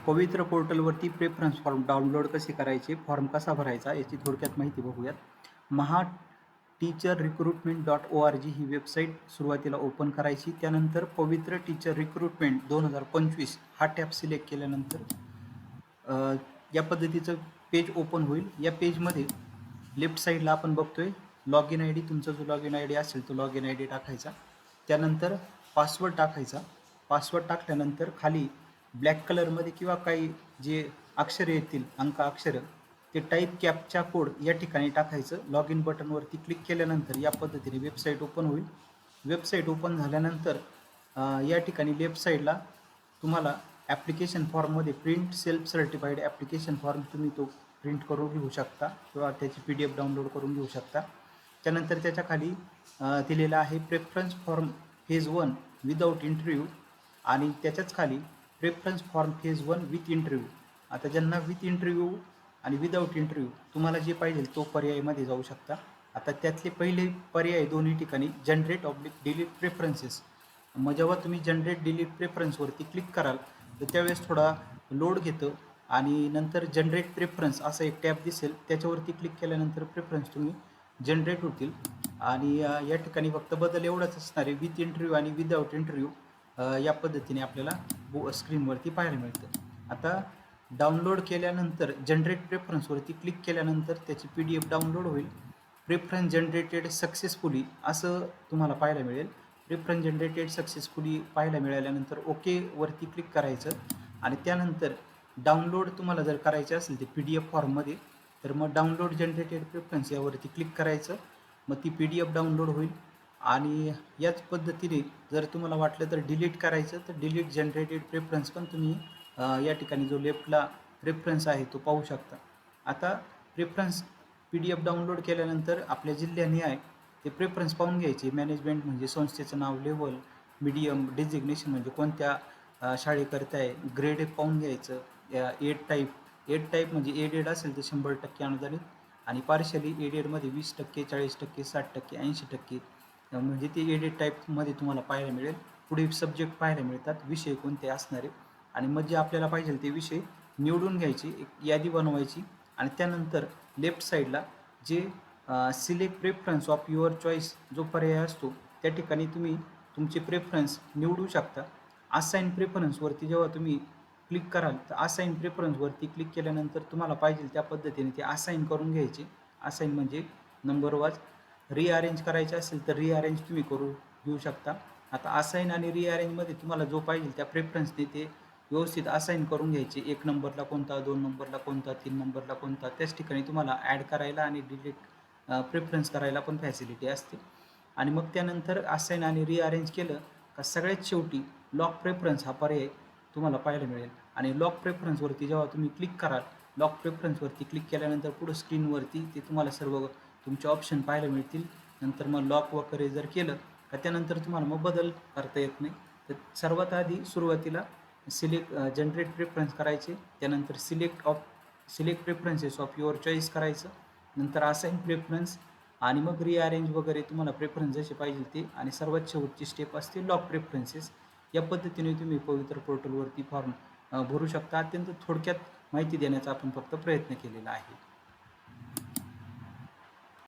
पवित्र पोर्टलवरती preference form download कसे करायचे, फॉर्म कसा भरायचा याची थोडक्यात माहिती बघूयात. महा टीचर रिक्रुटमेंट .org ही वेबसाईट सुरुवातीला ओपन करायची. त्यानंतर पवित्र टीचर रिक्रुटमेंट 2025 हा टॅब सिलेक्ट केल्यानंतर या पद्धतीचं पेज ओपन होईल. या पेजमध्ये लेफ्ट साईडला आपण बघतोय लॉग इन आय डी, तुमचा जो लॉग इन आय डी असेल तो लॉग इन आय डी टाकायचा. त्यानंतर पासवर्ड टाकायचा. पासवर्ड टाकल्यानंतर खाली ब्लॅक कलरमध्ये किंवा काही जे अक्षरे येतील, अंक अक्षरं, ते टाईप कॅपचा कोड या ठिकाणी टाकायचं. लॉग इन बटनवरती क्लिक केल्यानंतर या पद्धतीने वेबसाईट ओपन होईल. वेबसाईट ओपन झाल्यानंतर या ठिकाणी लेफ्ट साईडला तुम्हाला ॲप्लिकेशन फॉर्ममध्ये print self certified application form तुम्ही तो प्रिंट करून घेऊ शकता किंवा त्याची PDF डाउनलोड करून घेऊ शकता. त्यानंतर त्याच्या खाली दिलेला आहे preference form phase 1 without interview आणि त्याच्याच खाली preference form phase 1 with interview. आता ज्यांना विथ इंटरव्ह्यू आणि विदाऊट इंटरव्ह्यू तुम्हाला जे पाहिजे तो पर्यायमध्ये जाऊ शकता. आता त्यातले पहिले पर्याय दोन्ही ठिकाणी जनरेट डिलीट प्रेफरन्सेस. मग जेव्हा तुम्ही जनरेट डिलीट प्रेफरन्सवरती क्लिक कराल तर त्यावेळेस थोडा लोड घेतं आणि नंतर जनरेट प्रेफरन्स असा एक टॅब दिसेल, त्याच्यावरती क्लिक केल्यानंतर प्रेफरन्स तुम्ही जनरेट होतील. आणि या ठिकाणी फक्त बदल एवढाच असणार आहे, विथ इंटरव्ह्यू आणि विदाऊट इंटरव्ह्यू या पद्धतीने आपल्याला स्क्रीनवरती पाहायला मिळतं. आता डाउनलोड केल्यानंतर जनरेट प्रेफरन्सवरती क्लिक केल्यानंतर त्याची PDF डाउनलोड होईल. प्रेफरन्स जनरेटेड सक्सेसफुली असं तुम्हाला पाहायला मिळेल. प्रेफरन्स जनरेटेड सक्सेसफुली पाहायला मिळाल्यानंतर ओके वरती क्लिक करायचं आणि त्यानंतर डाउनलोड तुम्हाला जर करायचे असेल ते PDF फॉर्ममध्ये तर मग डाउनलोड जनरेटेड प्रेफरन्स यावरती क्लिक करायचं. मग ती PDF डाउनलोड होईल. आणि याच पद्धतीने जर तुम्हाला वाटलं तर डिलीट करायचं तर डिलीट जनरेटेड प्रेफरन्स पण तुम्ही या ठिकाणी जो लेफ्टला प्रेफरन्स आहे तो पाहू शकता. आता प्रेफरन्स PDF डाउनलोड केल्यानंतर आपल्या जिल्ह्याने ते प्रेफरन्स पाहून घ्यायचे. मॅनेजमेंट म्हणजे संस्थेचं नाव, लेवल, मीडियम, डेजिग्नेशन म्हणजे कोणत्या शाळेकरता आहे, ग्रेड पाहून घ्यायचं. एड टाईप म्हणजे एडेड असेल तर 100% अनुदानित आणि पार्शली एडेडमध्ये 20%, 40%, 60%, 80% म्हणजे ते एडेड टाईपमध्ये तुम्हाला पाहायला मिळेल. पुढे सब्जेक्ट पाहायला मिळतात, विषय कोणते असणारे आणि मग जे आपल्याला पाहिजे ते विषय निवडून घ्यायची, एक यादी बनवायची आणि त्यानंतर लेफ्ट साईडला जे select preference of your choice जो पर्याय असतो त्या ठिकाणी तुम्ही तुमचे प्रेफरन्स निवडू शकता. असाइन प्रेफरन्सवरती जेव्हा तुम्ही क्लिक कराल तर असाइन प्रेफरन्सवरती क्लिक केल्यानंतर तुम्हाला पाहिजे त्या पद्धतीने ते असाइन करून घ्यायचे. असाइन म्हणजे नंबर वाज. रिअरेंज करायचे असेल तर रिअरेंज तुम्ही घेऊ शकता. आता असाइन आणि रिअरेंजमध्ये तुम्हाला जो पाहिजे त्या प्रेफरन्सने ते व्यवस्थित असाइन करून घ्यायचे. 1 नंबरला कोणता, 2 नंबरला कोणता, 3 नंबरला कोणता, त्याच ठिकाणी तुम्हाला ॲड करायला आणि डिलीट प्रेफरन्स करायला पण फॅसिलिटी असते. आणि मग त्यानंतर असाइन आणि रिअरेंज केलं का सगळ्यात शेवटी लॉक प्रेफरन्स हा पर्याय तुम्हाला पाहायला मिळेल. आणि लॉक प्रेफरन्सवरती जेव्हा तुम्ही क्लिक कराल, लॉक प्रेफरन्सवरती क्लिक केल्यानंतर पुढं स्क्रीनवरती ते तुम्हाला सर्व तुमचे ऑप्शन पाहायला मिळतील. नंतर मग लॉक वगैरे जर केलं का त्यानंतर तुम्हाला मग बदल करता येत नाही. तर सर्वात आधी सुरुवातीला जनरेट प्रेफरन्स करायचे, त्यानंतर select preferences of your choice करायचं, नंतर असाइन प्रेफरन्स आणि मग रिअरेंज वगैरे तुम्हाला प्रेफरन्स जसे पाहिजे ते आणि सर्वात शेवटची स्टेप असते लॉक प्रेफरन्सेस. या पद्धतीने तुम्ही पवित्र पोर्टलवरती फॉर्म भरू शकता. अत्यंत थोडक्यात माहिती देण्याचा आपण फक्त प्रयत्न केलेला आहे.